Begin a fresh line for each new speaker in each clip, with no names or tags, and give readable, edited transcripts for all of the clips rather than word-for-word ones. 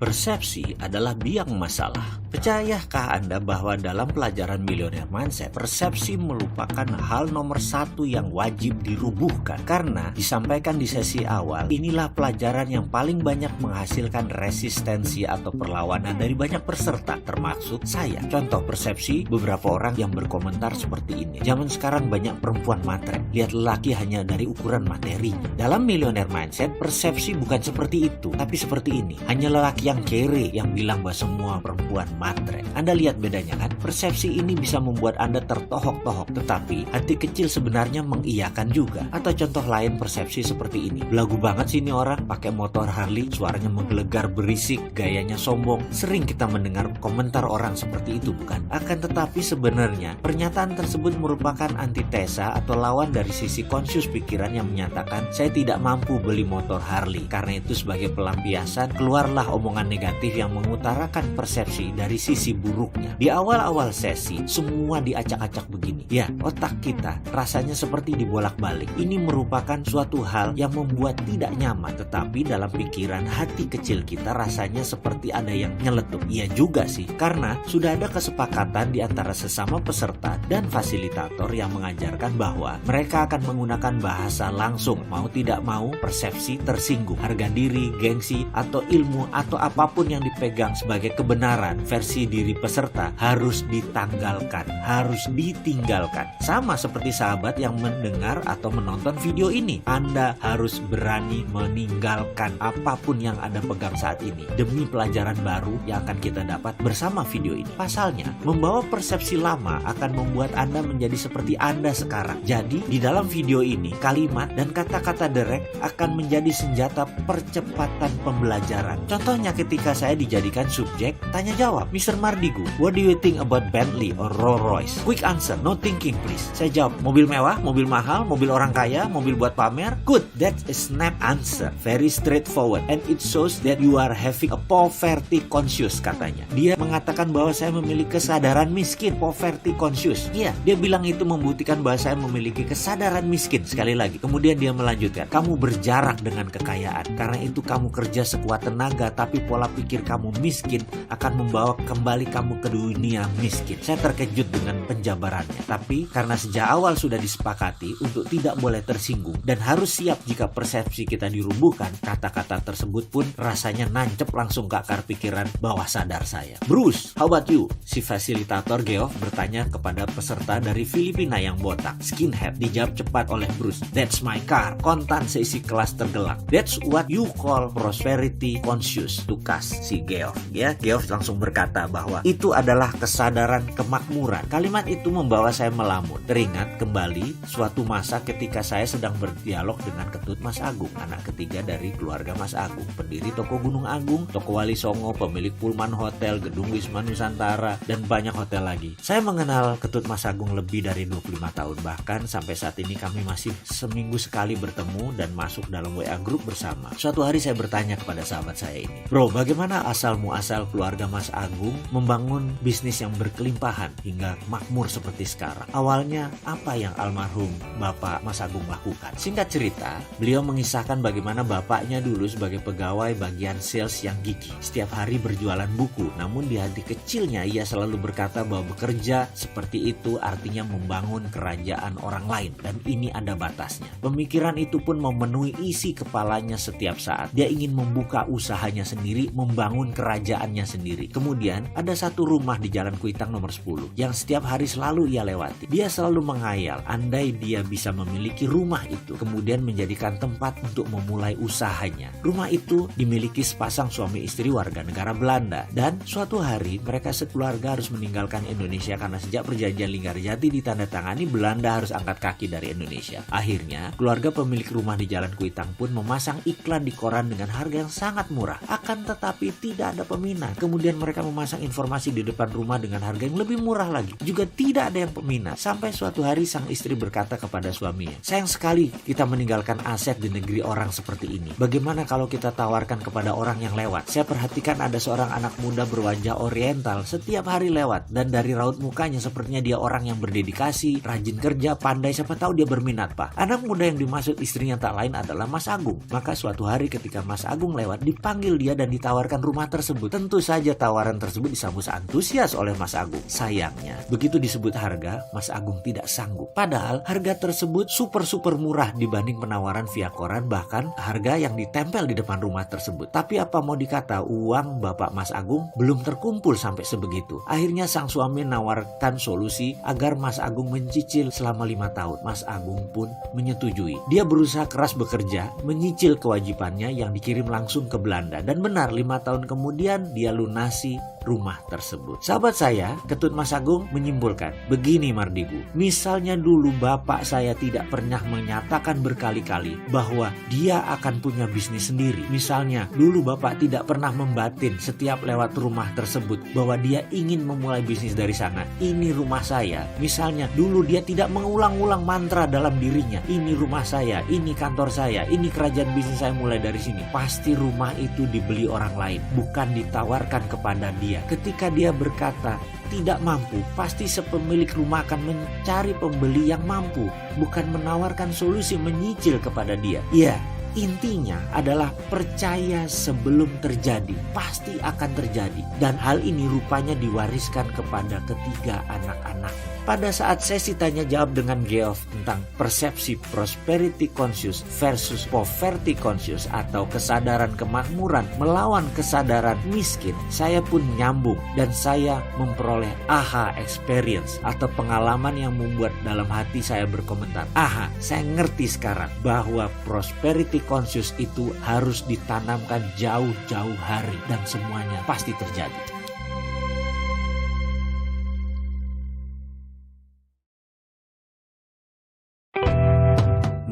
Persepsi adalah biang masalah. Percayakah Anda bahwa dalam pelajaran Millionaire Mindset, persepsi merupakan hal nomor satu yang wajib dirubuhkan? Karena disampaikan di sesi awal, inilah pelajaran yang paling banyak menghasilkan resistensi atau perlawanan dari banyak peserta, termasuk saya. Contoh persepsi beberapa orang yang berkomentar seperti ini. Zaman sekarang banyak perempuan matre, lihat lelaki hanya dari ukuran materinya. Dalam Millionaire Mindset, persepsi bukan seperti itu, tapi seperti ini. Hanya lelaki yang kere yang bilang bahwa semua perempuan matre. Anda lihat bedanya kan? Persepsi ini bisa membuat Anda tertohok-tohok, tetapi hati kecil sebenarnya mengiyakan juga. Atau contoh lain persepsi seperti ini. Belagu banget sih ini orang, pakai motor Harley, suaranya menggelegar berisik, gayanya sombong. Sering kita mendengar komentar orang seperti itu, bukan? Akan tetapi sebenarnya pernyataan tersebut merupakan antitesa atau lawan dari sisi konsius pikiran yang menyatakan saya tidak mampu beli motor Harley. Karena itu sebagai pelampiasan keluarlah omongan negatif yang mengutarakan persepsi dari sisi buruknya. Di awal-awal sesi semua diacak-acak begini. Ya, otak kita rasanya seperti dibolak-balik. Ini merupakan suatu hal yang membuat tidak nyaman, tetapi dalam pikiran hati kecil kita rasanya seperti ada yang nyeletuk. Iya juga sih, karena sudah ada kesepakatan di antara sesama peserta dan fasilitator yang mengajarkan bahwa mereka akan menggunakan bahasa langsung. Mau tidak mau persepsi tersinggung, harga diri, gengsi, atau ilmu atau apapun yang dipegang sebagai kebenaran versi diri peserta harus ditanggalkan, harus ditinggalkan. Sama seperti sahabat yang mendengar atau menonton video ini, Anda harus berani meninggalkan apapun yang Anda pegang saat ini demi pelajaran baru yang akan kita dapat bersama video ini. Pasalnya, membawa persepsi lama akan membuat Anda menjadi seperti Anda sekarang. Jadi, di dalam video ini, kalimat dan kata-kata derek akan menjadi senjata percepatan pembelajaran. Contohnya ketika saya dijadikan subjek tanya jawab, Mr. Mardigu, what do you think about Bentley or Rolls Royce? Quick answer, no thinking please. Saya jawab, mobil mewah, mobil mahal, mobil orang kaya, mobil buat pamer. Good, that's a snap answer, very straightforward, and it shows that you are having a poverty conscious, katanya. Dia mengatakan bahwa saya memiliki kesadaran miskin, poverty conscious. Iya, dia bilang itu membuktikan bahwa saya memiliki kesadaran miskin. Sekali lagi, kemudian dia melanjutkan, kamu berjarak dengan kekayaan, karena itu kamu kerja sekuat tenaga, tapi pola pikir kamu miskin akan membawa kembali kamu ke dunia miskin. Saya terkejut dengan penjabarannya, tapi karena sejak awal sudah disepakati untuk tidak boleh tersinggung dan harus siap jika persepsi kita dirubuhkan, kata-kata tersebut pun rasanya nancep langsung ke akar pikiran bawah sadar saya. Bruce, how about you? Si fasilitator Geoff bertanya kepada peserta dari Filipina yang botak, skinhead. Dijawab cepat oleh Bruce, that's my car. Kontan seisi kelas tergelak. That's what you call prosperity conscious, tukas si Geoff. Ya, Geoff langsung berkata bahwa itu adalah kesadaran kemakmuran. Kalimat itu membawa saya melamun. Teringat kembali suatu masa ketika saya sedang berdialog dengan Ketut Mas Agung, anak ketiga dari keluarga Mas Agung, pendiri toko Gunung Agung, toko Wali Songo, pemilik Pullman Hotel, gedung Wisma Nusantara, dan banyak hotel lagi. Saya mengenal Ketut Mas Agung lebih dari 25 tahun, bahkan sampai saat ini kami masih seminggu sekali bertemu dan masuk dalam WA group bersama. Suatu hari saya bertanya kepada sahabat saya ini, bro, bagaimana asal muasal keluarga Mas Agung membangun bisnis yang berkelimpahan hingga makmur seperti sekarang? Awalnya apa yang almarhum Bapak Mas Agung lakukan? Singkat cerita, beliau mengisahkan bagaimana bapaknya dulu sebagai pegawai bagian sales yang gigih, setiap hari berjualan buku. Namun di hati kecilnya ia selalu berkata bahwa bekerja seperti itu artinya membangun kerajaan orang lain, dan ini ada batasnya. Pemikiran itu pun memenuhi isi kepalanya setiap saat. Dia ingin membuka usahanya sendiri, membangun kerajaannya sendiri. Kemudian ada satu rumah di Jalan Kuitang nomor 10 yang setiap hari selalu ia lewati. Dia selalu menghayal andai dia bisa memiliki rumah itu, kemudian menjadikan tempat untuk memulai usahanya. Rumah itu dimiliki sepasang suami istri warga negara Belanda, dan suatu hari mereka sekeluarga harus meninggalkan Indonesia karena sejak perjanjian Linggarjati ditandatangani, Belanda harus angkat kaki dari Indonesia. Akhirnya keluarga pemilik rumah di Jalan Kuitang pun memasang iklan di koran dengan harga yang sangat murah, akan tetapi tidak ada peminat. Kemudian mereka memasang informasi di depan rumah dengan harga yang lebih murah lagi, juga tidak ada yang peminat. Sampai suatu hari sang istri berkata kepada suaminya, sayang sekali kita meninggalkan aset di negeri orang seperti ini. Bagaimana kalau kita tawarkan kepada orang yang lewat? Saya perhatikan ada seorang anak muda berwajah oriental setiap hari lewat, dan dari raut mukanya sepertinya dia orang yang berdedikasi, rajin kerja, pandai, siapa tahu dia berminat, Pak. Anak muda yang dimaksud istrinya tak lain adalah Mas Agung. Maka suatu hari ketika Mas Agung lewat, dipanggil dia dan ditawarkan rumah tersebut. Tentu saja tawaran tersebut disambut antusias oleh Mas Agung. Sayangnya, begitu disebut harga, Mas Agung tidak sanggup. Padahal harga tersebut super murah dibanding penawaran via koran, bahkan harga yang ditempel di depan rumah tersebut. Tapi apa mau dikata, uang Bapak Mas Agung belum terkumpul sampai sebegitu. Akhirnya sang suami nawarkan solusi agar Mas Agung mencicil selama 5 tahun. Mas Agung pun menyetujui. Dia berusaha keras bekerja, menyicil kewajibannya yang dikirim langsung ke Belanda. Dan benar, 5 tahun kemudian dia lunasi rumah tersebut. Sahabat saya, Ketut Mas Agung menyimpulkan, begini Mardigu, misalnya dulu bapak saya tidak pernah menyatakan berkali-kali bahwa dia akan punya bisnis sendiri. Misalnya, dulu bapak tidak pernah membatin setiap lewat rumah tersebut bahwa dia ingin memulai bisnis dari sana. Ini rumah saya. Misalnya, dulu dia tidak mengulang-ulang mantra dalam dirinya. Ini rumah saya, ini kantor saya, ini kerajaan bisnis saya mulai dari sini. Pasti rumah itu dibeli orang lain, bukan ditawarkan kepada dia. Ketika dia berkata tidak mampu, pasti sepemilik rumah akan mencari pembeli yang mampu, bukan menawarkan solusi menyicil kepada dia. Ya, intinya adalah percaya sebelum terjadi, pasti akan terjadi. Dan hal ini rupanya diwariskan kepada ketiga anak-anak. Pada saat sesi tanya jawab dengan Geoff tentang persepsi prosperity conscious versus poverty conscious atau kesadaran kemakmuran melawan kesadaran miskin, saya pun nyambung dan saya memperoleh aha experience atau pengalaman yang membuat dalam hati saya berkomentar, aha, saya ngerti sekarang bahwa prosperity conscious itu harus ditanamkan jauh-jauh hari dan semuanya pasti terjadi.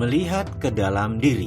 Melihat ke dalam diri.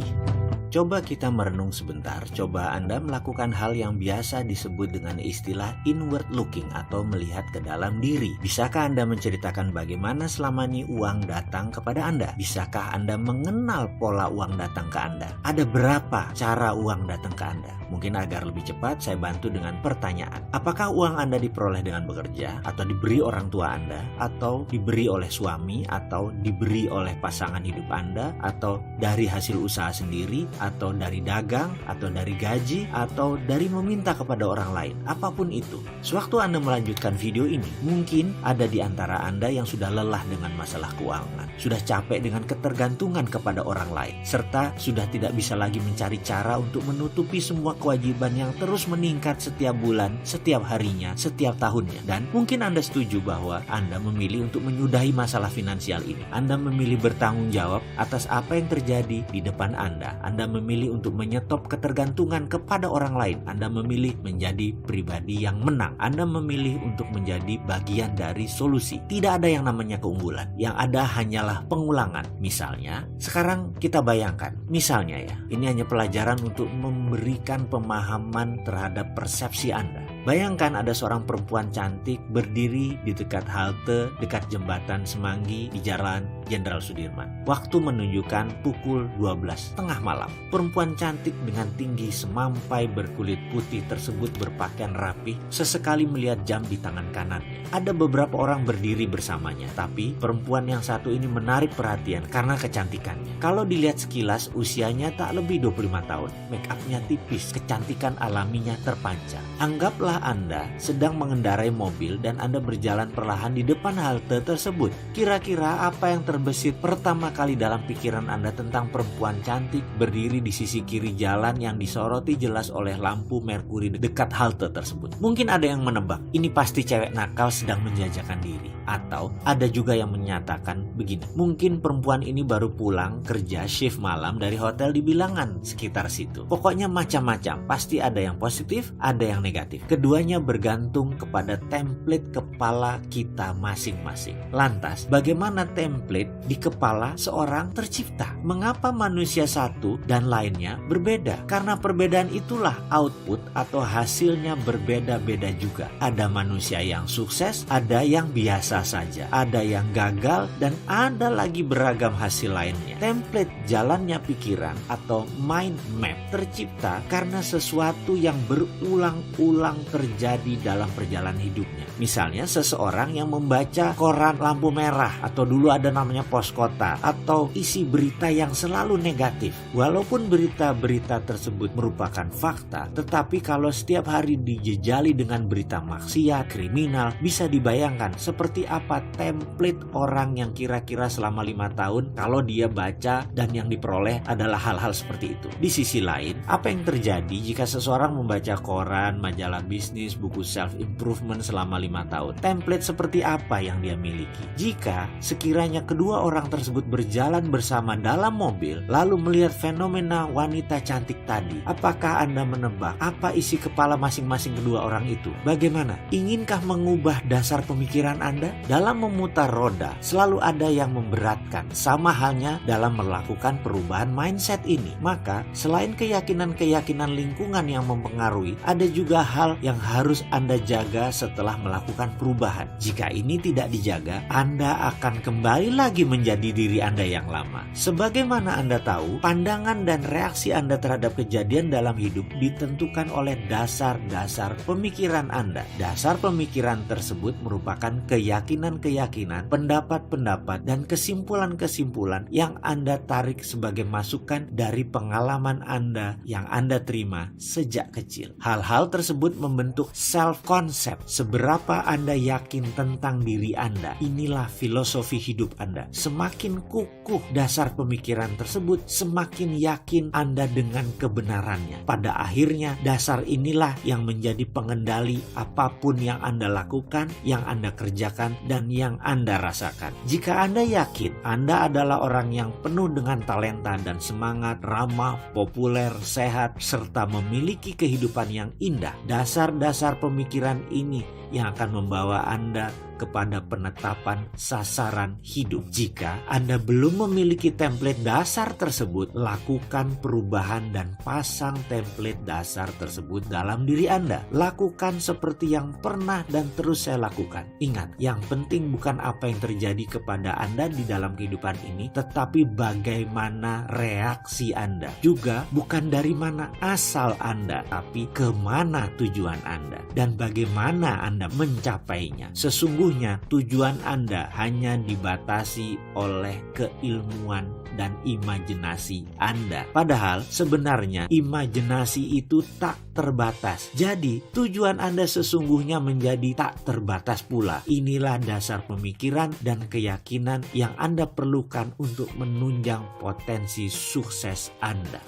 Coba kita merenung sebentar, coba Anda melakukan hal yang biasa disebut dengan istilah inward looking atau melihat ke dalam diri. Bisakah Anda menceritakan bagaimana selama ini uang datang kepada Anda? Bisakah Anda mengenal pola uang datang ke Anda? Ada berapa cara uang datang ke Anda? Mungkin agar lebih cepat saya bantu dengan pertanyaan. Apakah uang Anda diperoleh dengan bekerja, atau diberi orang tua Anda, atau diberi oleh suami, atau diberi oleh pasangan hidup Anda, atau dari hasil usaha sendiri, atau dari dagang, atau dari gaji, atau dari meminta kepada orang lain? Apapun itu. Sewaktu Anda melanjutkan video ini, mungkin ada di antara Anda yang sudah lelah dengan masalah keuangan, sudah capek dengan ketergantungan kepada orang lain, serta sudah tidak bisa lagi mencari cara untuk menutupi semua kewajiban yang terus meningkat setiap bulan, setiap harinya, setiap tahunnya. Dan mungkin Anda setuju bahwa Anda memilih untuk menyudahi masalah finansial ini. Anda memilih bertanggung jawab atas apa yang terjadi di depan Anda. Anda memilih untuk menyetop ketergantungan kepada orang lain. Anda memilih menjadi pribadi yang menang. Anda memilih untuk menjadi bagian dari solusi. Tidak ada yang namanya keunggulan. Yang ada hanyalah pengulangan. Misalnya, sekarang kita bayangkan. Misalnya ya, ini hanya pelajaran untuk memberikan pemahaman terhadap persepsi Anda. Bayangkan ada seorang perempuan cantik berdiri di dekat halte, dekat jembatan Semanggi di Jalan Jenderal Sudirman. Waktu menunjukkan pukul 12 tengah malam. Perempuan cantik dengan tinggi semampai berkulit putih tersebut berpakaian rapi, sesekali melihat jam di tangan kanannya. Ada beberapa orang berdiri bersamanya, tapi perempuan yang satu ini menarik perhatian karena kecantikannya. Kalau dilihat sekilas, usianya tak lebih 25 tahun. Make up-nya tipis, kecantikan alaminya terpancar. Anggaplah Anda sedang mengendarai mobil dan Anda berjalan perlahan di depan halte tersebut. Kira-kira apa yang terbesit pertama kali dalam pikiran Anda tentang perempuan cantik berdiri di sisi kiri jalan yang disoroti jelas oleh lampu merkuri dekat halte tersebut? Mungkin ada yang menebak, ini pasti cewek nakal sedang menjajakan diri. Atau ada juga yang menyatakan begini, mungkin perempuan ini baru pulang kerja shift malam dari hotel di Bilangan sekitar situ. Pokoknya macam-macam, pasti ada yang positif, ada yang negatif. Keduanya bergantung kepada template kepala kita masing-masing. Lantas, bagaimana template di kepala seorang tercipta? Mengapa manusia satu dan lainnya berbeda? Karena perbedaan itulah output atau hasilnya berbeda-beda juga. Ada manusia yang sukses, ada yang biasa saja, ada yang gagal, dan ada lagi beragam hasil lainnya. Template jalannya pikiran atau mind map tercipta karena sesuatu yang berulang-ulang terjadi dalam perjalanan hidupnya. Misalnya seseorang yang membaca koran lampu merah, atau dulu ada namanya pos kota, atau isi berita yang selalu negatif. Walaupun berita-berita tersebut merupakan fakta, tetapi kalau setiap hari dijejali dengan berita maksiat, kriminal, bisa dibayangkan seperti apa template orang yang kira-kira selama 5 tahun kalau dia baca dan yang diperoleh adalah hal-hal seperti itu. Di sisi lain, apa yang terjadi jika seseorang membaca koran, majalah bisnis, buku self-improvement selama 5 tahun? Template seperti apa yang dia miliki? Jika sekiranya kedua orang tersebut berjalan bersama dalam mobil, lalu melihat fenomena wanita cantik tadi, apakah Anda menebak apa isi kepala masing-masing kedua orang itu? Bagaimana? Inginkah mengubah dasar pemikiran Anda? Dalam memutar roda, selalu ada yang memberatkan. Sama halnya dalam melakukan perubahan mindset ini. Maka, selain keyakinan-keyakinan lingkungan yang mempengaruhi, ada juga hal yang harus Anda jaga setelah melakukan perubahan. Jika ini tidak dijaga, Anda akan kembali lagi menjadi diri Anda yang lama. Sebagaimana Anda tahu, pandangan dan reaksi Anda terhadap kejadian dalam hidup ditentukan oleh dasar-dasar pemikiran Anda. Dasar pemikiran tersebut merupakan keyakinan-keyakinan, pendapat-pendapat, dan kesimpulan-kesimpulan yang Anda tarik sebagai masukan dari pengalaman Anda yang Anda terima sejak kecil. Hal-hal tersebut membentuk self-concept. Seberapa Anda yakin tentang diri Anda, inilah filosofi hidup Anda. Semakin kukuh dasar pemikiran tersebut, semakin yakin Anda dengan kebenarannya. Pada akhirnya, dasar inilah yang menjadi pengendali apapun yang Anda lakukan, yang Anda kerjakan, dan yang Anda rasakan. Jika Anda yakin Anda adalah orang yang penuh dengan talenta dan semangat, ramah, populer, sehat, serta memiliki kehidupan yang indah, dasar-dasar pemikiran ini yang akan membawa Anda kepada penetapan sasaran hidup. Jika Anda belum memiliki template dasar tersebut, lakukan perubahan dan pasang template dasar tersebut dalam diri Anda. Lakukan seperti yang pernah dan terus saya lakukan. Ingat, yang penting bukan apa yang terjadi kepada Anda di dalam kehidupan ini, tetapi bagaimana reaksi Anda. Juga bukan dari mana asal Anda, tapi kemana tujuan Anda dan bagaimana Anda mencapainya. Sesungguhnya tujuan Anda hanya dibatasi oleh keilmuan dan imajinasi Anda. Padahal sebenarnya imajinasi itu tak terbatas. Jadi tujuan Anda sesungguhnya menjadi tak terbatas pula. Inilah dasar pemikiran dan keyakinan yang Anda perlukan untuk menunjang potensi sukses Anda.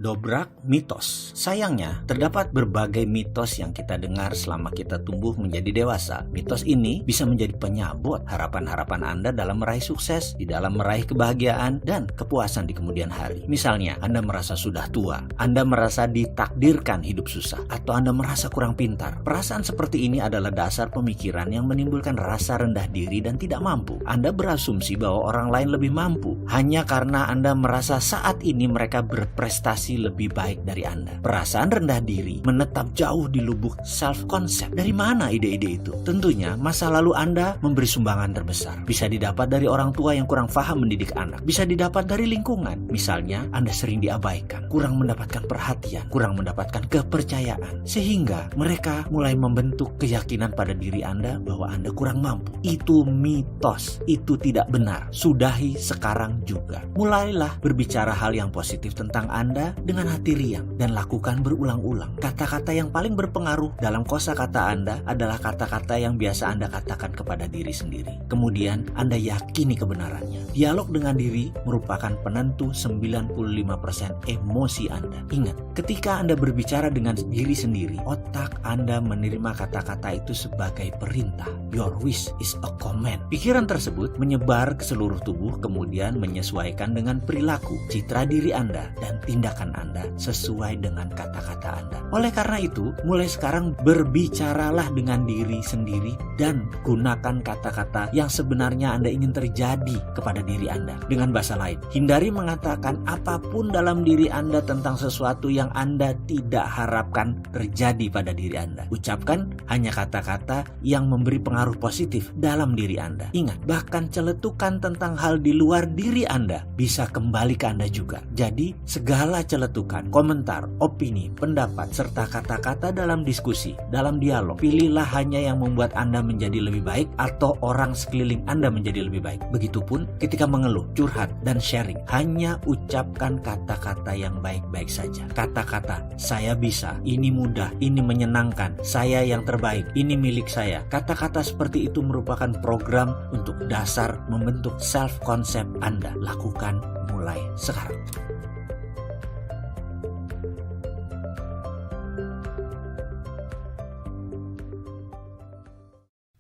Dobrak mitos. Sayangnya, terdapat berbagai mitos yang kita dengar selama kita tumbuh menjadi dewasa. Mitos ini bisa menjadi penyabot harapan-harapan Anda dalam meraih sukses, di dalam meraih kebahagiaan, dan kepuasan di kemudian hari. Misalnya, Anda merasa sudah tua, Anda merasa ditakdirkan hidup susah, atau Anda merasa kurang pintar. Perasaan seperti ini adalah dasar pemikiran yang menimbulkan rasa rendah diri dan tidak mampu. Anda berasumsi bahwa orang lain lebih mampu, hanya karena Anda merasa saat ini mereka berprestasi lebih baik dari Anda. Perasaan rendah diri menetap jauh di lubuk self-concept. Dari mana ide-ide itu? Tentunya masa lalu Anda memberi sumbangan terbesar. Bisa didapat dari orang tua yang kurang paham mendidik anak. Bisa didapat dari lingkungan. Misalnya, Anda sering diabaikan, kurang mendapatkan perhatian, kurang mendapatkan kepercayaan. Sehingga mereka mulai membentuk keyakinan pada diri Anda bahwa Anda kurang mampu. Itu mitos. Itu tidak benar. Sudahi sekarang juga. Mulailah berbicara hal yang positif tentang Anda dengan hati riang dan lakukan berulang-ulang. Kata-kata yang paling berpengaruh dalam kosakata Anda adalah kata-kata yang biasa Anda katakan kepada diri sendiri. Kemudian Anda yakini kebenarannya. Dialog dengan diri merupakan penentu 95% emosi Anda. Ingat, ketika Anda berbicara dengan diri sendiri, otak Anda menerima kata-kata itu sebagai perintah. Your wish is a command. Pikiran tersebut menyebar ke seluruh tubuh, kemudian menyesuaikan dengan perilaku, citra diri Anda, dan tindakan Anda sesuai dengan kata-kata Anda. Oleh karena itu, mulai sekarang berbicaralah dengan diri sendiri dan gunakan kata-kata yang sebenarnya Anda ingin terjadi kepada diri Anda. Dengan bahasa lain, hindari mengatakan apapun dalam diri Anda tentang sesuatu yang Anda tidak harapkan terjadi pada diri Anda. Ucapkan hanya kata-kata yang memberi pengaruh positif dalam diri Anda. Ingat, bahkan celetukan tentang hal di luar diri Anda bisa kembali ke Anda juga. Jadi, segala celetukan celetukan, komentar, opini, pendapat, serta kata-kata dalam diskusi, dalam dialog. Pilihlah hanya yang membuat Anda menjadi lebih baik atau orang sekeliling Anda menjadi lebih baik. Begitupun ketika mengeluh, curhat, dan sharing. Hanya ucapkan kata-kata yang baik-baik saja. Kata-kata, saya bisa, ini mudah, ini menyenangkan, saya yang terbaik, ini milik saya. Kata-kata seperti itu merupakan program untuk dasar membentuk self-concept Anda. Lakukan mulai sekarang.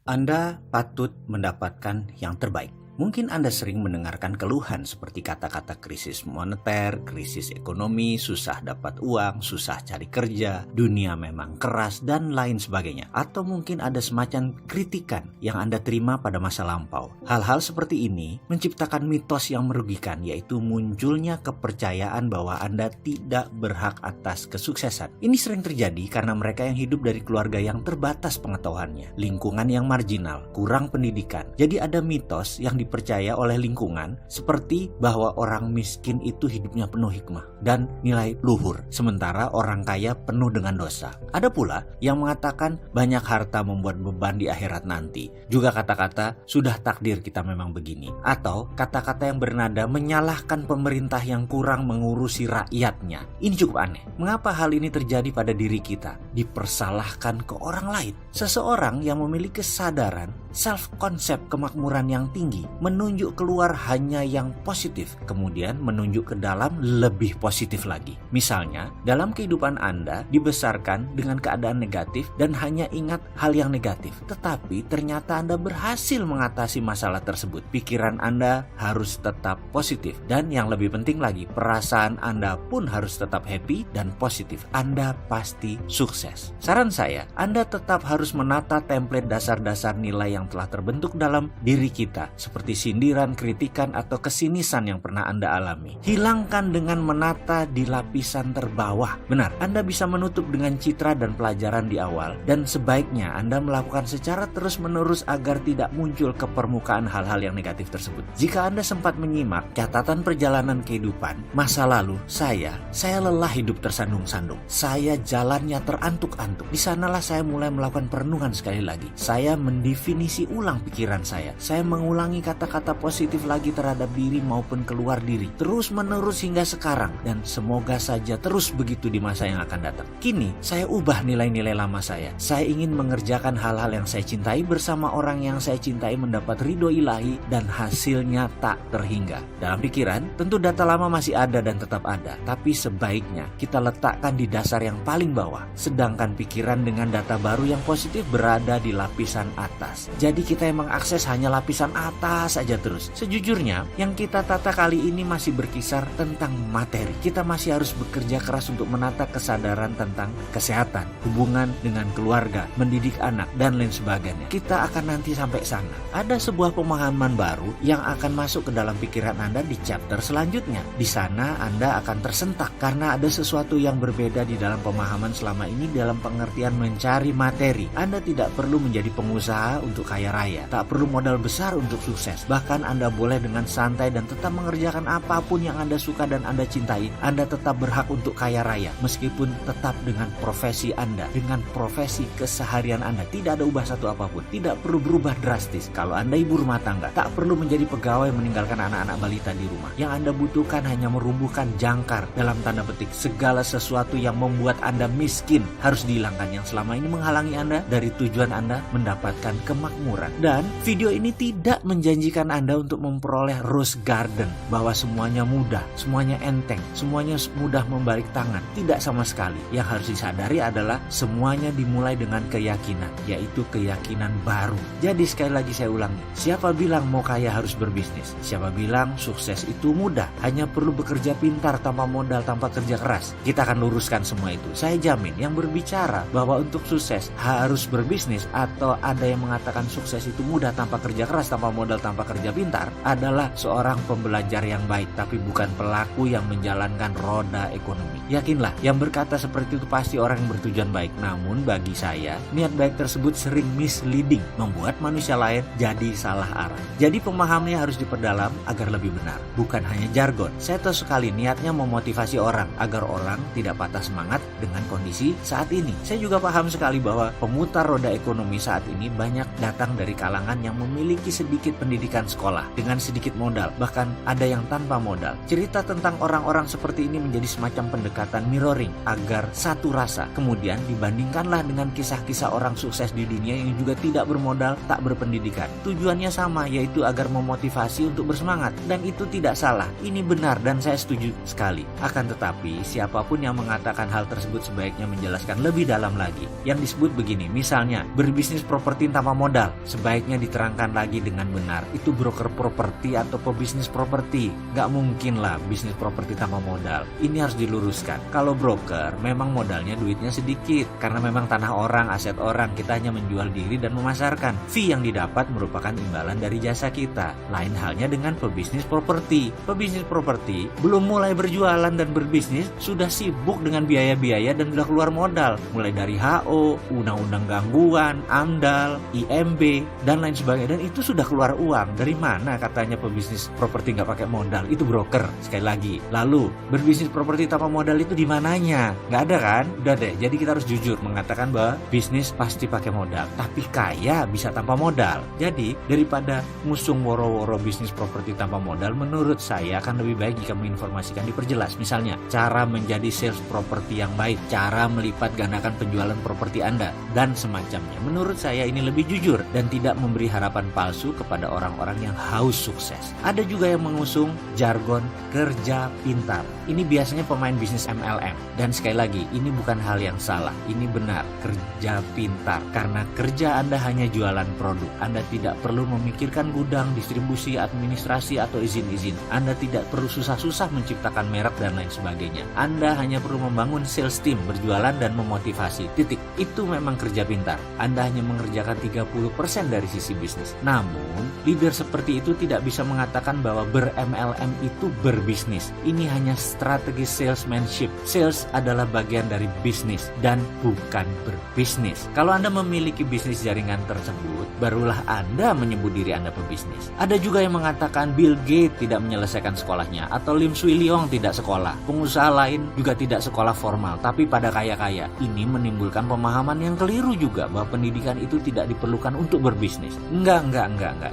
Anda patut mendapatkan yang terbaik. Mungkin Anda sering mendengarkan keluhan seperti kata-kata krisis moneter, krisis ekonomi, susah dapat uang, susah cari kerja, dunia memang keras, dan lain sebagainya. Atau mungkin ada semacam kritikan yang Anda terima pada masa lampau. Hal-hal seperti ini menciptakan mitos yang merugikan, yaitu munculnya kepercayaan bahwa Anda tidak berhak atas kesuksesan. Ini sering terjadi karena mereka yang hidup dari keluarga yang terbatas pengetahuannya, lingkungan yang marginal, kurang pendidikan. Jadi ada mitos yang dipercaya oleh lingkungan seperti bahwa orang miskin itu hidupnya penuh hikmah dan nilai luhur, sementara orang kaya penuh dengan dosa. Ada pula yang mengatakan banyak harta membuat beban di akhirat nanti. Juga kata-kata sudah takdir kita memang begini, atau kata-kata yang bernada menyalahkan pemerintah yang kurang mengurusi rakyatnya. Ini cukup aneh. Mengapa hal ini terjadi pada diri kita? Dipersalahkan ke orang lain. Seseorang yang memiliki kesadaran self-concept kemakmuran yang tinggi menunjuk keluar hanya yang positif, kemudian menunjuk ke dalam lebih positif lagi. Misalnya, dalam kehidupan Anda dibesarkan dengan keadaan negatif dan hanya ingat hal yang negatif, tetapi ternyata Anda berhasil mengatasi masalah tersebut. Pikiran Anda harus tetap positif, dan yang lebih penting lagi, perasaan Anda pun harus tetap happy dan positif. Anda pasti sukses. Saran saya, Anda tetap harus menata template dasar-dasar nilai yang telah terbentuk dalam diri kita, seperti sindiran, kritikan, atau kesinisan yang pernah Anda alami. Hilangkan dengan menata di lapisan terbawah. Benar, Anda bisa menutup dengan citra dan pelajaran di awal, dan sebaiknya Anda melakukan secara terus-menerus agar tidak muncul ke permukaan hal-hal yang negatif tersebut. Jika Anda sempat menyimak catatan perjalanan kehidupan masa lalu saya lelah hidup tersandung-sandung. Saya jalannya terantuk-antuk. Di sanalah saya mulai melakukan perenungan sekali lagi. Saya mendefinisi ulang pikiran saya. Saya mengulangi kata-kata positif lagi terhadap diri maupun keluar diri, terus menerus hingga sekarang, dan semoga saja terus begitu di masa yang akan datang. Kini saya ubah nilai-nilai lama saya. Saya ingin mengerjakan hal-hal yang saya cintai bersama orang yang saya cintai, mendapat ridho ilahi, dan hasilnya tak terhingga. Dalam pikiran tentu data lama masih ada dan tetap ada, tapi sebaiknya kita letakkan di dasar yang paling bawah, sedangkan pikiran dengan data baru yang positif berada di lapisan atas. Jadi kita yang mengakses hanya lapisan atas saja terus. Sejujurnya, yang kita tata kali ini masih berkisar tentang materi. Kita masih harus bekerja keras untuk menata kesadaran tentang kesehatan, hubungan dengan keluarga, mendidik anak, dan lain sebagainya. Kita akan nanti sampai sana. Ada sebuah pemahaman baru yang akan masuk ke dalam pikiran Anda di chapter selanjutnya. Di sana Anda akan tersentak karena ada sesuatu yang berbeda di dalam pemahaman selama ini dalam pengertian mencari materi. Anda tidak perlu menjadi pengusaha untuk kaya raya, tak perlu modal besar untuk sukses. Bahkan Anda boleh dengan santai dan tetap mengerjakan apapun yang Anda suka dan Anda cintai. Anda tetap berhak untuk kaya raya, meskipun tetap dengan profesi Anda, dengan profesi keseharian Anda. Tidak ada ubah satu apapun, tidak perlu berubah drastis. Kalau Anda ibu rumah tangga, tak perlu menjadi pegawai meninggalkan anak-anak balita di rumah. Yang Anda butuhkan hanya merumbuhkan jangkar, dalam tanda petik, segala sesuatu yang membuat Anda miskin harus dihilangkan, yang selama ini menghalangi Anda dari tujuan Anda mendapatkan kemakmuran. Dan video ini tidak menjanjikan Anda untuk memperoleh rose garden, bahwa semuanya mudah, semuanya enteng, semuanya mudah membalik tangan. Tidak sama sekali. Yang harus disadari adalah semuanya dimulai dengan keyakinan, yaitu keyakinan baru. Jadi sekali lagi saya ulangi, siapa bilang mau kaya harus berbisnis? Siapa bilang sukses itu mudah, hanya perlu bekerja pintar tanpa modal, tanpa kerja keras? Kita akan luruskan semua itu. Saya jamin yang berbicara bahwa untuk sukses harus berbisnis, atau ada yang mengatakan jalan sukses itu mudah tanpa kerja keras, tanpa modal, tanpa kerja pintar adalah seorang pembelajar yang baik, tapi bukan pelaku yang menjalankan roda ekonomi. Yakinlah, yang berkata seperti itu pasti orang yang bertujuan baik. Namun bagi saya, niat baik tersebut sering misleading, membuat manusia lain jadi salah arah. Jadi pemahamannya harus diperdalam agar lebih benar, bukan hanya jargon. Saya tahu sekali niatnya memotivasi orang agar orang tidak patah semangat dengan kondisi saat ini. Saya juga paham sekali bahwa pemutar roda ekonomi saat ini banyak datang dari kalangan yang memiliki sedikit pendidikan sekolah dengan sedikit modal, bahkan ada yang tanpa modal. Cerita tentang orang-orang seperti ini menjadi semacam pendekatan mirroring agar satu rasa. Kemudian dibandingkanlah dengan kisah-kisah orang sukses di dunia yang juga tidak bermodal, tak berpendidikan. Tujuannya sama, yaitu agar memotivasi untuk bersemangat, dan itu tidak salah. Ini benar dan saya setuju sekali. Akan tetapi siapapun yang mengatakan hal tersebut sebaiknya menjelaskan lebih dalam lagi. Yang disebut begini, misalnya berbisnis properti tanpa modal, sebaiknya diterangkan lagi dengan benar. Itu broker properti atau pebisnis properti. Gak mungkin lah bisnis properti tanpa modal. Ini harus diluruskan. Kalau broker memang modalnya duitnya sedikit, karena memang tanah orang, aset orang, kita hanya menjual diri dan memasarkan. Fee yang didapat merupakan imbalan dari jasa kita. Lain halnya dengan pebisnis properti. Pebisnis properti belum mulai berjualan dan berbisnis sudah sibuk dengan biaya-biaya dan sudah keluar modal, mulai dari HO, undang-undang gangguan, AMDAL, IMB, dan lain sebagainya, dan itu sudah keluar uang. Dari mana katanya pebisnis properti nggak pakai modal? Itu broker, sekali lagi. Lalu berbisnis properti tanpa modal itu di mananya? Nggak ada kan? Udah deh, jadi kita harus jujur mengatakan bahwa bisnis pasti pakai modal, tapi kaya bisa tanpa modal. Jadi daripada ngusung woro-woro bisnis properti tanpa modal, menurut saya akan lebih baik jika menginformasikan, diperjelas. Misalnya, cara menjadi sales properti yang baik, cara melipat gandakan penjualan properti Anda, dan semacamnya. Menurut saya ini lebih jujur dan tidak memberi harapan palsu kepada orang-orang yang haus sukses. Ada juga yang mengusung jargon kerja pintar. Ini biasanya pemain bisnis MLM. Dan sekali lagi, ini bukan hal yang salah. Ini benar, kerja pintar. Karena kerja Anda hanya jualan produk. Anda tidak perlu memikirkan gudang, distribusi, administrasi, atau izin-izin. Anda tidak perlu susah-susah menciptakan merek dan lain sebagainya. Anda hanya perlu membangun sales team, berjualan dan memotivasi. Titik. Itu memang kerja pintar. Anda hanya mengerjakan 30% dari sisi bisnis. Namun, leader seperti itu tidak bisa mengatakan bahwa ber-MLM itu berbisnis. Ini hanya strategi salesmanship. Sales adalah bagian dari bisnis dan bukan berbisnis. Kalau Anda memiliki bisnis jaringan tersebut, barulah Anda menyebut diri Anda pebisnis. Ada juga yang mengatakan Bill Gates tidak menyelesaikan sekolahnya, atau Lim Swee Leong tidak sekolah. Pengusaha lain juga tidak sekolah formal, tapi pada kaya-kaya. Ini menimbulkan pemahaman yang keliru juga bahwa pendidikan itu tidak diperlukan untuk berbisnis. Enggak.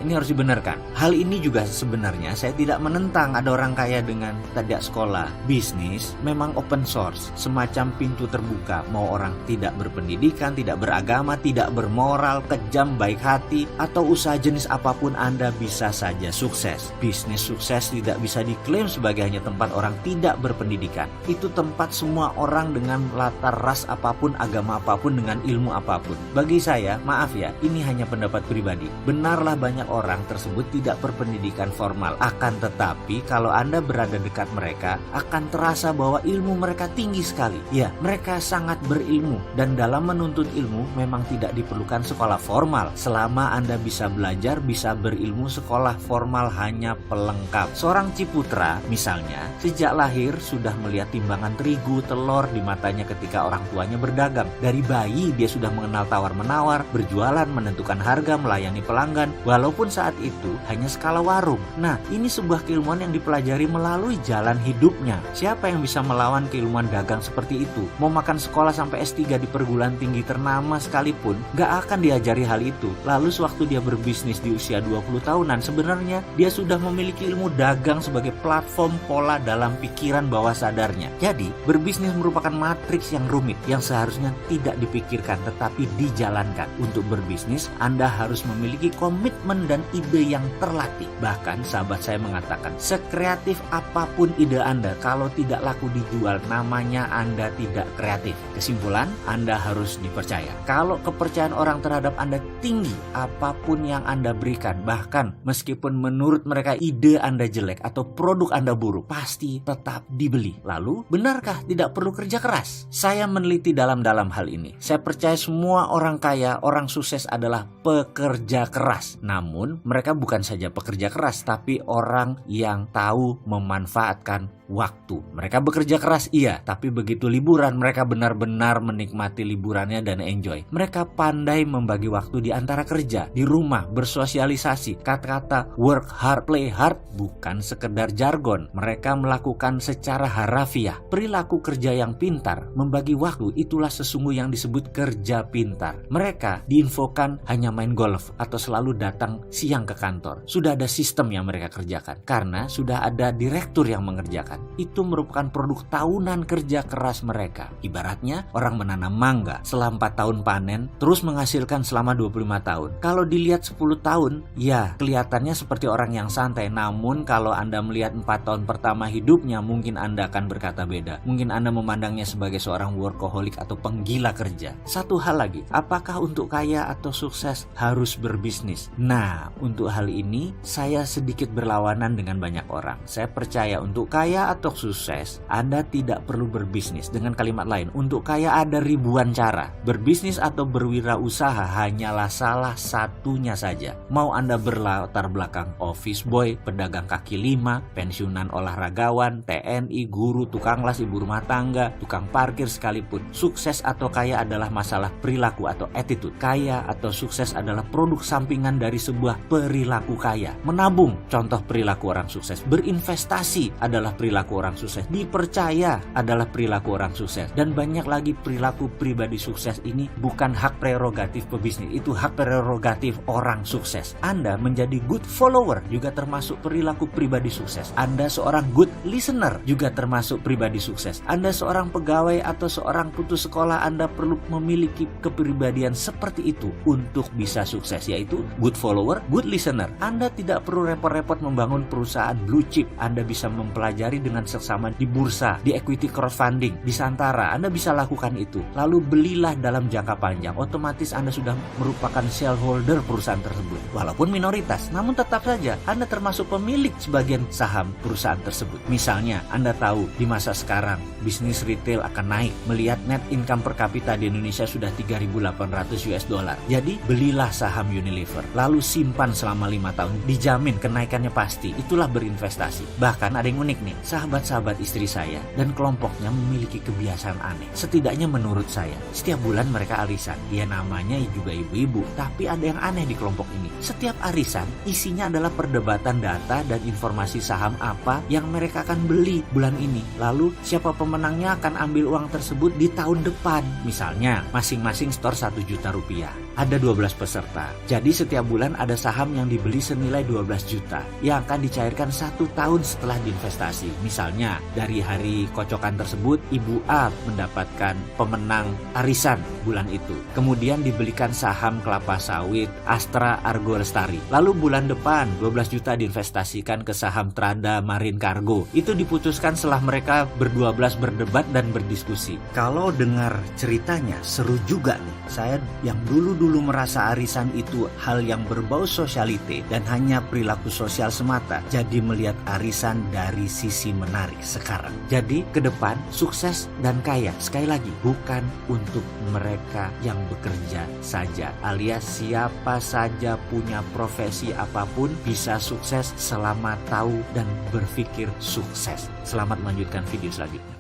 Ini harus dibenarkan. Hal ini juga sebenarnya saya tidak menentang ada orang kaya dengan tidak sekolah. Bisnis memang open source, semacam pintu terbuka. Mau orang tidak berpendidikan, tidak beragama, tidak bermoral, kejam, baik hati, atau usaha jenis apapun, Anda bisa saja sukses. Bisnis sukses tidak bisa diklaim sebagai hanya tempat orang tidak berpendidikan. Itu tempat semua orang dengan latar ras apapun, agama apapun, dengan ilmu apapun. Bagi saya, maaf ya, ini hanya pendapat pribadi. Benarlah banyak orang tersebut tidak berpendidikan formal. Akan tetapi, kalau Anda berada dekat mereka, akan terasa bahwa ilmu mereka tinggi sekali. Ya, mereka sangat berilmu. Dan dalam menuntut ilmu, memang tidak diperlukan sekolah formal. Selama Anda bisa belajar, bisa berilmu, sekolah formal hanya pelengkap. Seorang Ciputra, misalnya, sejak lahir sudah melihat timbangan terigu, telur di matanya ketika orang tuanya berdagang. Dari bayi, dia sudah mengenal tawar-menawar, berjualan, menentukan harga, melayani pelanggan, walaupun saat itu hanya skala warung. Nah, ini sebuah keilmuan yang dipelajari melalui jalan hidupnya. Siapa yang bisa melawan keilmuan dagang seperti itu? Mau makan sekolah sampai S3 di perguruan tinggi ternama sekalipun, gak akan diajari hal itu. Lalu sewaktu dia berbisnis di usia 20 tahunan, sebenarnya dia sudah memiliki ilmu dagang sebagai platform pola dalam pikiran bawah sadarnya. Jadi, berbisnis merupakan matriks yang rumit, yang seharusnya tidak dipikirkan tetapi dijalankan. Untuk berbisnis, Anda harus memiliki komitmen dan ide yang terlatih. Bahkan sahabat saya mengatakan, sekreatif apapun ide Anda, kalau tidak laku dijual, namanya Anda tidak kreatif. Kesimpulan, Anda harus dipercaya. Kalau kepercayaan orang terhadap Anda tinggi, apapun yang Anda berikan, bahkan meskipun menurut mereka ide Anda jelek atau produk Anda buruk, pasti tetap dibeli. Lalu, benarkah tidak perlu kerja keras? Saya meneliti dalam-dalam hal ini. Saya percaya semua orang kaya, orang sukses adalah pekerja keras. Namun, mereka bukan saja pekerja keras, tapi orang yang tahu memanfaatkan waktu. Mereka bekerja keras, iya, tapi begitu liburan, mereka benar-benar menikmati liburannya dan enjoy. Mereka pandai membagi waktu di antara kerja, di rumah, bersosialisasi. Kata-kata work hard, play hard bukan sekedar jargon. Mereka melakukan secara harafiah. Perilaku kerja yang pintar, membagi waktu, itulah sesungguhnya yang disebut kerja pintar. Mereka diinfokan hanya main golf atau selalu datang siang ke kantor. Sudah ada sistem yang mereka kerjakan karena sudah ada direktur yang mengerjakan. Itu merupakan produk tahunan kerja keras mereka. Ibaratnya orang menanam mangga, setelah 4 tahun panen, terus menghasilkan selama 25 tahun. Kalau dilihat 10 tahun, ya kelihatannya seperti orang yang santai. Namun kalau Anda melihat 4 tahun pertama hidupnya, mungkin Anda akan berkata beda. Mungkin Anda memandangnya sebagai seorang workaholic atau penggila kerja. Satu hal lagi, apakah untuk kaya atau sukses harus berbisnis? Nah, untuk hal ini saya sedikit berlawanan dengan banyak orang. Saya percaya untuk kaya atau sukses, Anda tidak perlu berbisnis. Dengan kalimat lain, untuk kaya ada ribuan cara. Berbisnis atau berwirausaha hanyalah salah satunya saja. Mau Anda berlatar belakang office boy, pedagang kaki lima, pensiunan olahragawan, TNI, guru, tukang las, ibu rumah tangga, tukang parkir sekalipun, sukses atau kaya adalah masalah perilaku atau attitude. Kaya atau sukses adalah produk sampingan dari sebuah perilaku kaya. Menabung, contoh perilaku orang sukses. Berinvestasi adalah perilaku orang sukses. Dipercaya adalah perilaku orang sukses. Dan banyak lagi perilaku pribadi sukses ini bukan hak prerogatif pebisnis, itu hak prerogatif orang sukses. Anda menjadi good follower juga termasuk perilaku pribadi sukses. Anda seorang good listener juga termasuk pribadi sukses. Anda seorang pegawai atau seorang putus sekolah, Anda perlu memiliki kepribadian seperti itu untuk bisa sukses, yaitu good follower, good listener. Anda tidak perlu repot-repot membangun perusahaan blue chip. Anda bisa mempelajari dengan seksama di bursa, di equity crowdfunding, di Santara. Anda bisa lakukan itu. Lalu belilah dalam jangka panjang. Otomatis Anda sudah merupakan shareholder perusahaan tersebut. Walaupun minoritas, namun tetap saja Anda termasuk pemilik sebagian saham perusahaan tersebut. Misalnya, Anda tahu di masa sekarang bisnis retail akan naik. Melihat net income per kapita di Indonesia sudah 3.800 US dollar. Jadi, belilah saham Unilever. Lalu simpan selama 5 tahun. Dijamin kenaikannya pasti. Itulah berinvestasi. Bahkan ada yang unik nih. Sahabat-sahabat istri saya dan kelompoknya memiliki kebiasaan aneh. Setidaknya menurut saya, setiap bulan mereka arisan. Ya namanya juga ibu-ibu. Tapi ada yang aneh di kelompok ini. Setiap arisan isinya adalah perdebatan data dan informasi saham apa yang mereka akan beli bulan ini. Lalu siapa pemenangnya akan ambil uang tersebut di tahun depan. Misalnya masing-masing store 1 juta rupiah. Ada 12 peserta. Jadi setiap bulan ada saham yang dibeli senilai 12 juta yang akan dicairkan 1 tahun setelah diinvestasi. Misalnya dari hari kocokan tersebut, Ibu A mendapatkan pemenang arisan bulan itu. Kemudian dibelikan saham kelapa sawit Astra Argo Lestari. Lalu bulan depan 12 juta diinvestasikan ke saham Trada Marine Cargo. Itu diputuskan setelah mereka berdua-belas berdebat dan berdiskusi. Kalau dengar ceritanya seru juga nih. Saya yang dulu merasa arisan itu hal yang berbau sosialite dan hanya perilaku sosial semata, jadi melihat arisan dari sisi menarik sekarang. Jadi ke depan sukses dan kaya, sekali lagi bukan untuk mereka yang bekerja saja, alias siapa saja punya profesi apapun bisa sukses selama tahu dan berpikir sukses. Selamat melanjutkan video selanjutnya.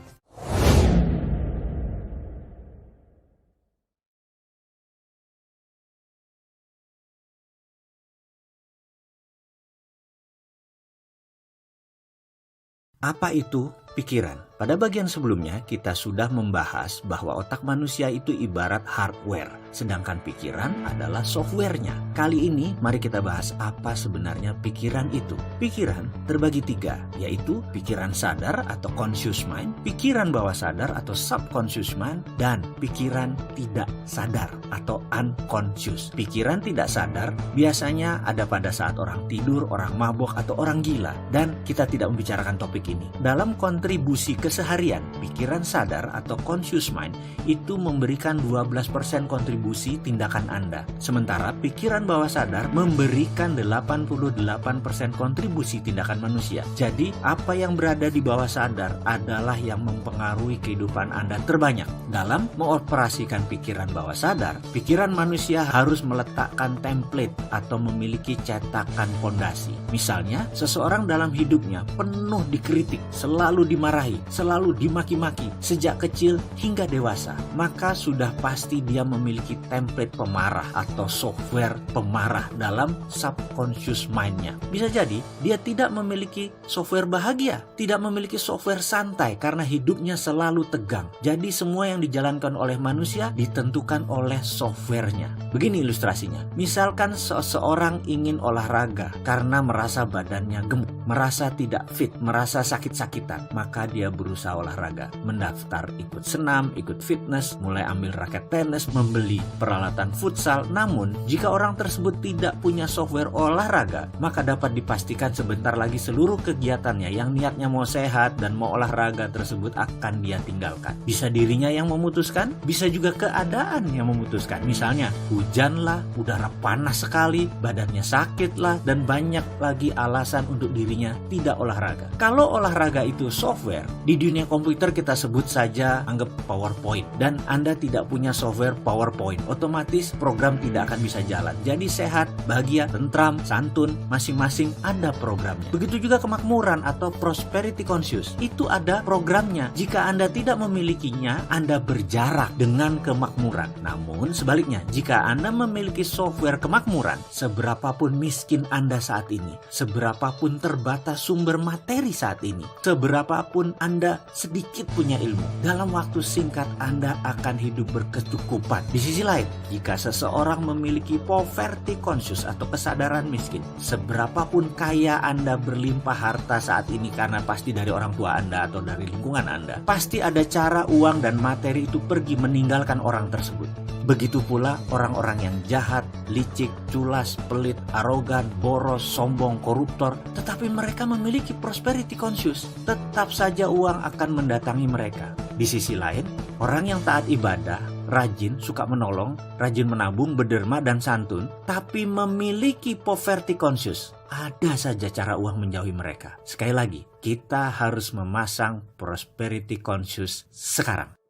Apa itu pikiran? Pada bagian sebelumnya, kita sudah membahas bahwa otak manusia itu ibarat hardware, sedangkan pikiran adalah softwarenya. Kali ini, mari kita bahas apa sebenarnya pikiran itu. Pikiran terbagi 3, yaitu pikiran sadar atau conscious mind, pikiran bawah sadar atau subconscious mind, dan pikiran tidak sadar atau unconscious. Pikiran tidak sadar biasanya ada pada saat orang tidur, orang mabok, atau orang gila, dan kita tidak membicarakan topik ini. Dalam kontribusi keseharian, pikiran sadar atau conscious mind itu memberikan 12% kontribusi tindakan Anda. Sementara pikiran bawah sadar memberikan 88% kontribusi tindakan manusia. Jadi, apa yang berada di bawah sadar adalah yang mempengaruhi kehidupan Anda terbanyak. Dalam mengoperasikan pikiran bawah sadar, pikiran manusia harus meletakkan template atau memiliki cetakan fondasi. Misalnya, seseorang dalam hidupnya penuh dikritik, selalu dimarahi, selalu dimaki-maki sejak kecil hingga dewasa, maka sudah pasti dia memiliki template pemarah atau software pemarah dalam subconscious mind-nya. Bisa jadi dia tidak memiliki software bahagia, tidak memiliki software santai karena hidupnya selalu tegang. Jadi semua yang dijalankan oleh manusia ditentukan oleh softwarenya. Begini ilustrasinya. Misalkan seseorang ingin olahraga karena merasa badannya gemuk, merasa tidak fit, merasa sakit-sakitan, maka dia berusaha olahraga, mendaftar ikut senam, ikut fitness, mulai ambil raket tenis, membeli peralatan futsal. Namun, jika orang tersebut tidak punya software olahraga, maka dapat dipastikan sebentar lagi seluruh kegiatannya yang niatnya mau sehat dan mau olahraga tersebut akan dia tinggalkan. Bisa dirinya yang memutuskan, bisa juga keadaan yang memutuskan. Misalnya, hujanlah, udara panas sekali, badannya sakitlah, dan banyak lagi alasan untuk dirinya tidak olahraga. Kalau olahraga itu software, di dunia komputer kita sebut saja anggap PowerPoint, dan Anda tidak punya software PowerPoint, otomatis program tidak akan bisa jalan. Jadi sehat, bahagia, tentram, santun, masing-masing ada programnya. Begitu juga kemakmuran atau prosperity conscious, itu ada programnya. Jika Anda tidak memilikinya, Anda berjarak dengan kemakmuran. Namun sebaliknya, jika Anda memiliki software kemakmuran, seberapapun miskin Anda saat ini, seberapapun terbatas sumber materi saat ini, seberapapun Anda sedikit punya ilmu, dalam waktu singkat Anda akan hidup berkecukupan. Di sisi lain, jika seseorang memiliki poverty conscious atau kesadaran miskin, seberapapun kaya Anda berlimpah harta saat ini karena pasti dari orang tua Anda atau dari lingkungan Anda, pasti ada cara uang dan materi itu pergi meninggalkan orang tersebut. Begitu pula orang-orang yang jahat, licik, culas, pelit, arogan, boros, sombong, koruptor, tetapi mereka memiliki prosperity conscious, tetap saja uang akan mendatangi mereka. Di sisi lain, orang yang taat ibadah, rajin, suka menolong, rajin menabung, berderma, dan santun, tapi memiliki poverty conscious, ada saja cara uang menjauhi mereka. Sekali lagi, kita harus memasang prosperity conscious sekarang.